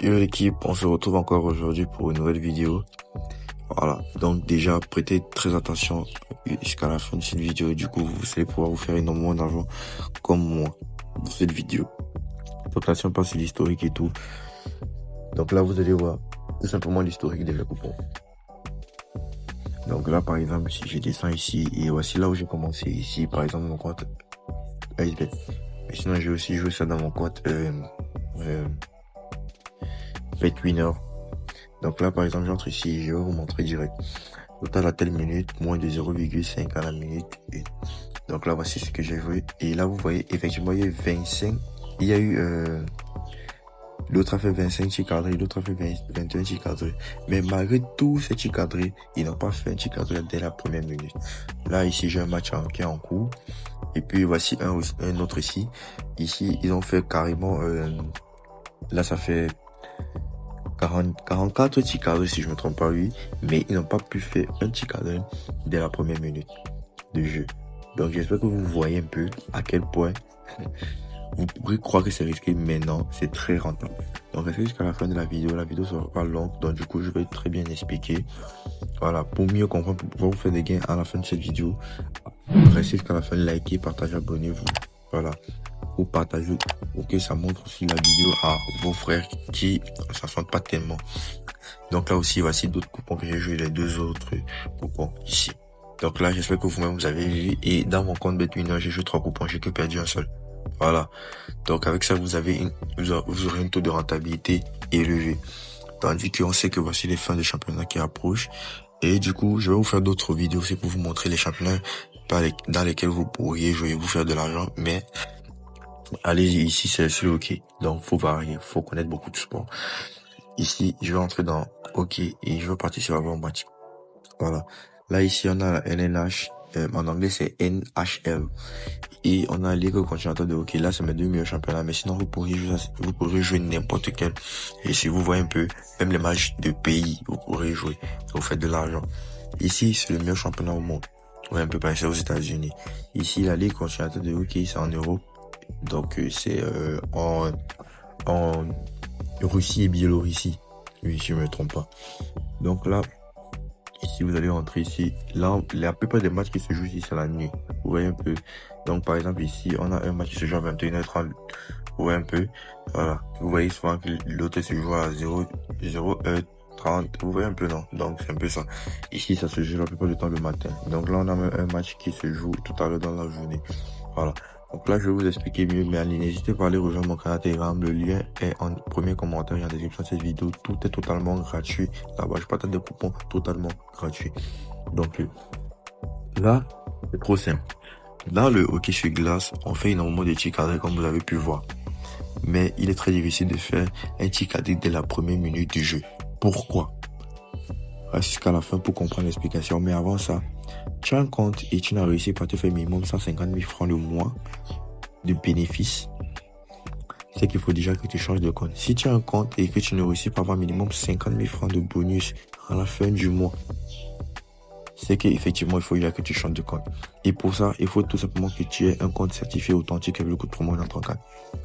Yo l'équipe, on se retrouve encore aujourd'hui pour une nouvelle vidéo. Voilà, donc déjà prêtez très attention jusqu'à la fin de cette vidéo. Du coup, vous allez pouvoir vous faire énormément d'argent comme moi dans cette vidéo. Donc là, si on passe sur l'historique et tout. Donc là, vous allez voir tout simplement l'historique de mes coupons. Donc là, par exemple, si je descends ici, et voici là où j'ai commencé ici, par exemple, mon compte iceBet. Mais sinon, j'ai aussi joué ça dans mon compte BetWinner. Donc là, par exemple, j'entre ici, je vais vous montrer direct. Total à telle minute, moins de 0,5 à la minute. Et donc là, voici ce que j'ai joué. Et là, vous voyez, effectivement, il y a eu 25. Il y a eu, l'autre a fait 25 tic cadrés, l'autre a fait 21 tic cadrés. Mais malgré tous ces tic cadrés, ils n'ont pas fait un tic cadré dès la première minute. Là, ici, j'ai un match qui est en cours. Et puis, voici un autre ici. Ici, ils ont fait carrément, là, ça fait 44 tic cadrés, si je me trompe pas, oui. Mais ils n'ont pas pu faire un tic cadré dès la première minute de jeu. Donc, j'espère que vous voyez un peu à quel point vous pourrez croire que c'est risqué, mais non, c'est très rentable. Donc, restez jusqu'à la fin de la vidéo. La vidéo sera pas longue, donc du coup, je vais très bien expliquer. Voilà, pour mieux comprendre, pour pouvoir vous faire des gains à la fin de cette vidéo, restez jusqu'à la fin, likez, partagez, abonnez-vous. Voilà, ou partagez, pour que ça montre aussi la vidéo à vos frères qui ne s'affrontent pas tellement. Donc là aussi, voici d'autres coupons que j'ai joué, les deux autres coupons ici. Donc là, j'espère que vous-même vous avez vu. Et dans mon compte BetWinner, j'ai joué 3 coupons, j'ai que perdu un seul. Voilà. Donc avec ça, vous aurez un taux de rentabilité élevé. Tandis qu'on sait que voici les fins de championnat qui approchent. Et du coup, je vais vous faire d'autres vidéos aussi pour vous montrer les championnats dans lesquels vous pourriez jouer, vous faire de l'argent. Mais allez-y, ici c'est le hockey. Donc faut varier, faut connaître beaucoup de sports. Ici, je vais entrer dans hockey et je vais partir sur un match. Voilà. Là, ici, on a la LNH. En anglais, c'est NHL. Et on a la Ligue continentale de hockey. Là, c'est mes deux meilleurs championnats. Mais sinon, vous pourrez jouer n'importe quel. Et si vous voyez un peu, même les matchs de pays, vous pourrez jouer. Vous faites de l'argent. Ici, c'est le meilleur championnat au monde. Ouais, un peu pareil, c'est aux États-Unis. Ici, la Ligue continentale de hockey, c'est en Europe. Donc, c'est en Russie et Biélorussie. Oui, si je me trompe pas. Donc là, ici, vous allez rentrer ici. Là, la plupart des matchs qui se jouent ici, c'est la nuit. Vous voyez un peu. Donc, par exemple, ici, on a un match qui se joue à 21h30. Vous voyez un peu. Voilà. Vous voyez souvent que l'autre se joue à 0h30. Vous voyez un peu, non? Donc, c'est un peu ça. Ici, ça se joue la plupart du temps le matin. Donc là, on a même un match qui se joue tout à l'heure dans la journée. Voilà. Donc là, je vais vous expliquer mieux, mais allez, n'hésitez pas à aller rejoindre mon canal Telegram. Le lien est en premier commentaire et en description de cette vidéo. Tout est totalement gratuit. Là-bas, je partage des coupons totalement gratuits. Donc là, c'est trop simple. Dans le hockey sur glace, on fait énormément de tirs cadrés comme vous avez pu voir. Mais il est très difficile de faire un tir cadré dès la première minute du jeu. Pourquoi? Reste jusqu'à la fin pour comprendre l'explication. Mais avant ça, tu as un compte et tu n'as réussi pas à te faire minimum 150 000 francs le mois de bénéfices. C'est qu'il faut déjà que tu changes de compte. Si tu as un compte et que tu ne réussis pas à avoir minimum 50 000 francs de bonus à la fin du mois, c'est qu'effectivement, il faut déjà que tu changes de compte. Et pour ça, il faut tout simplement que tu aies un compte certifié authentique avec le code promo dans ton cas.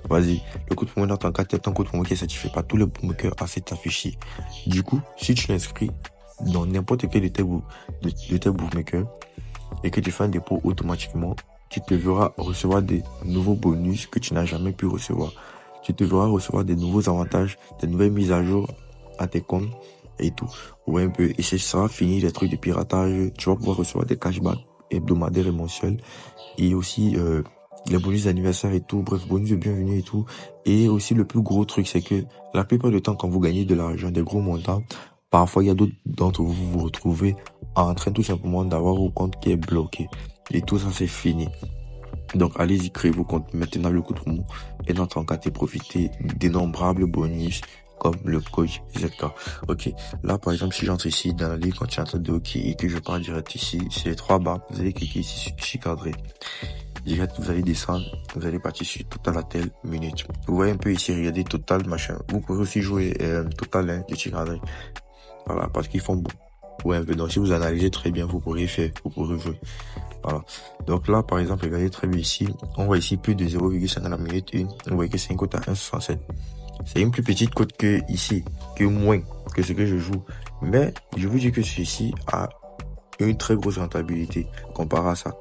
Vas-y, le code promo dans ton cas, c'est un code promo qui est certifié par tous les bookmakers à cet affiché. Du coup, si tu l'inscris dans n'importe quel de tes bookmakers et que tu fais un dépôt automatiquement, tu te verras recevoir des nouveaux bonus que tu n'as jamais pu recevoir. Tu te verras recevoir des nouveaux avantages, des nouvelles mises à jour à tes comptes et tout. Ouais, un peu. Et ce sera fini les trucs de piratage. Tu vas pouvoir recevoir des cashbacks hebdomadaires et mensuels. Et aussi, les bonus d'anniversaire et tout. Bref, bonus de bienvenue et tout. Et aussi, le plus gros truc, c'est que la plupart du temps, quand vous gagnez de l'argent, des gros montants, parfois, il y a d'autres d'entre vous, vous retrouvez en train tout simplement d'avoir vos comptes qui est bloqué. Et tout ça, c'est fini. Donc, allez-y, créez vos comptes maintenant, le code promo et dans ton cas, et profitez d'innombrables bonus comme le coach ZK. Ok. Là, par exemple, si j'entre ici dans la ligue continentale de hockey et que je pars direct ici, c'est les 3 barres. Vous allez cliquer ici sur tic cadré. Direct, vous allez descendre. Vous allez partir sur total à telle minute. Vous voyez un peu ici, regardez total machin. Vous pouvez aussi jouer total de tic cadré. Voilà, parce qu'ils font bon. Ouais, un peu. Donc, si vous analysez très bien, vous pourrez jouer. Voilà. Donc là, par exemple, regardez très bien ici. On voit ici plus de 0,5 à la minute 1. Vous voyez que c'est une cote à 1,67. C'est une plus petite cote que ici, que moins que ce que je joue. Mais je vous dis que ceci a une très grosse rentabilité comparé à ça.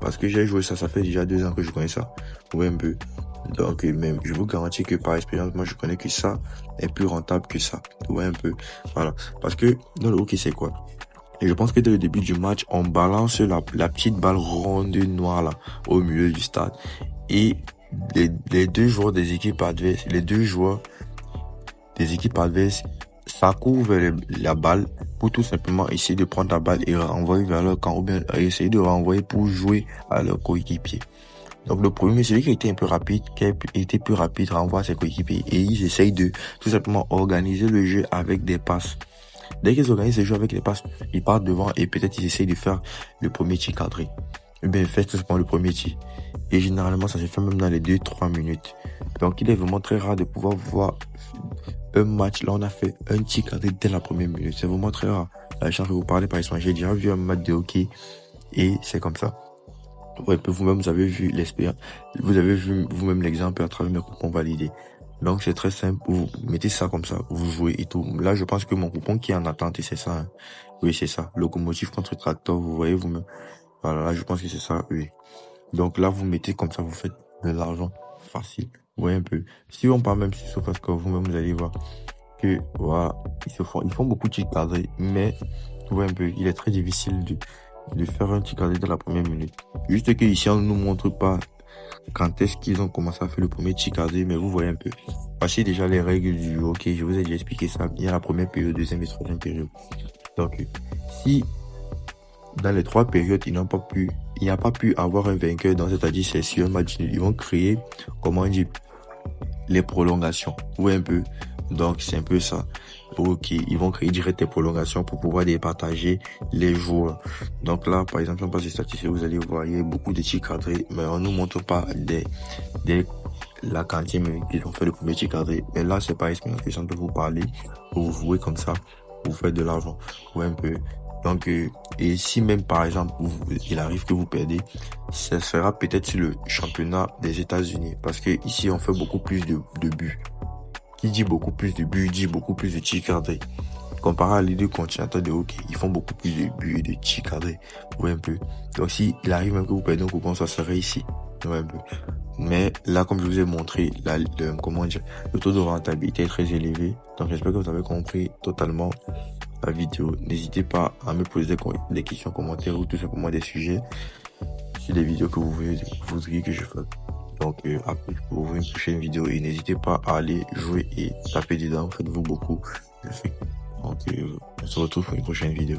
Parce que j'ai joué ça, ça fait déjà 2 ans que je connais ça. Ouais, un peu. Donc, même, je vous garantis que par expérience, moi, je connais que ça est plus rentable que ça. Ouais, un peu. Voilà. Parce que dans le hockey, c'est quoi? Et je pense que dès le début du match, on balance la petite balle ronde noire là, au milieu du stade. Et les deux joueurs des équipes adverses, les deux joueurs des équipes adverses s'accourent vers la balle pour tout simplement essayer de prendre la balle et renvoyer vers leur camp ou bien essayer de renvoyer pour jouer à leur coéquipier. Donc le premier, celui qui a été un peu rapide, qui a été plus rapide, renvoie ses coéquipiers et ils essayent de tout simplement organiser le jeu avec des passes. Dès qu'ils organisent le jeu avec les passes, ils partent devant et peut-être ils essayent de faire le premier tir cadré. Eh bien, faites tout simplement le premier tir. Et généralement, ça se fait même dans les 2-3 minutes. Donc, il est vraiment très rare de pouvoir voir un match. Là, on a fait un tir cadré dès la première minute. C'est vraiment très rare. La chance que vous parlez, par exemple, j'ai déjà vu un match de hockey et c'est comme ça. Ouais, vous-même, vous avez vu l'expérience. Vous avez vu vous-même l'exemple à travers mes coupons validés. Donc, c'est très simple. Vous mettez ça comme ça. Vous jouez et tout. Là, je pense que mon coupon qui est en attente, et c'est ça. Hein. Oui, c'est ça. Locomotive contre tracteur. Vous voyez vous-même. Voilà, là, je pense que c'est ça. Oui. Donc, là, vous mettez comme ça. Vous faites de l'argent facile. Vous voyez un peu. Si on parle même sur SofaScore, vous-même, vous allez voir que, voilà, ils font beaucoup de tirs cadrés. Mais, vous voyez un peu, il est très difficile de faire un tir cadré dans la première minute. Juste que ici, on ne nous montre pas quand est-ce qu'ils ont commencé à faire le premier tir cadré, mais vous voyez un peu. Voici déjà les règles du hockey, je vous ai déjà expliqué ça. Il y a la première période, deuxième et troisième période. Donc, si dans les 3 périodes, il n'y a pas pu avoir un vainqueur dans cette c'est sur un match nul, ils vont créer, comment on dit, les prolongations. Vous voyez un peu. Donc, c'est un peu ça. Ok, ils vont créer direct des prolongations pour pouvoir départager les joueurs. Donc là, par exemple, on passe les statistiques, vous allez voir, il y a beaucoup de tirs cadrés, mais on nous montre pas la quantité qu'ils ont fait le premier tir cadré. Mais là, c'est pas expérience que je peux vous parler. Vous jouez comme ça, vous faites de l'argent. Vous voyez un peu. Donc, et si même, par exemple, il arrive que vous perdez, ça sera peut-être sur le championnat des États-Unis. Parce que ici, on fait beaucoup plus de buts. Qui dit beaucoup plus de buts, dit beaucoup plus de tirs cadrés. Comparé à les deux continentaux de hockey, ils font beaucoup plus de buts et de tirs cadrés. Vous voyez un peu. Donc si il arrive même que vous perdez un coupon, ça serait ici. Vous voyez un peu. Mais là, comme je vous ai montré, comment dire, le taux de rentabilité est très élevé. Donc j'espère que vous avez compris totalement la vidéo. N'hésitez pas à me poser des questions, commentaires ou tout simplement des sujets sur les vidéos que vous voudriez que je fasse. Donc, à plus pour une prochaine vidéo et n'hésitez pas à aller jouer et taper dedans. Faites-vous beaucoup. Donc, on se retrouve pour une prochaine vidéo.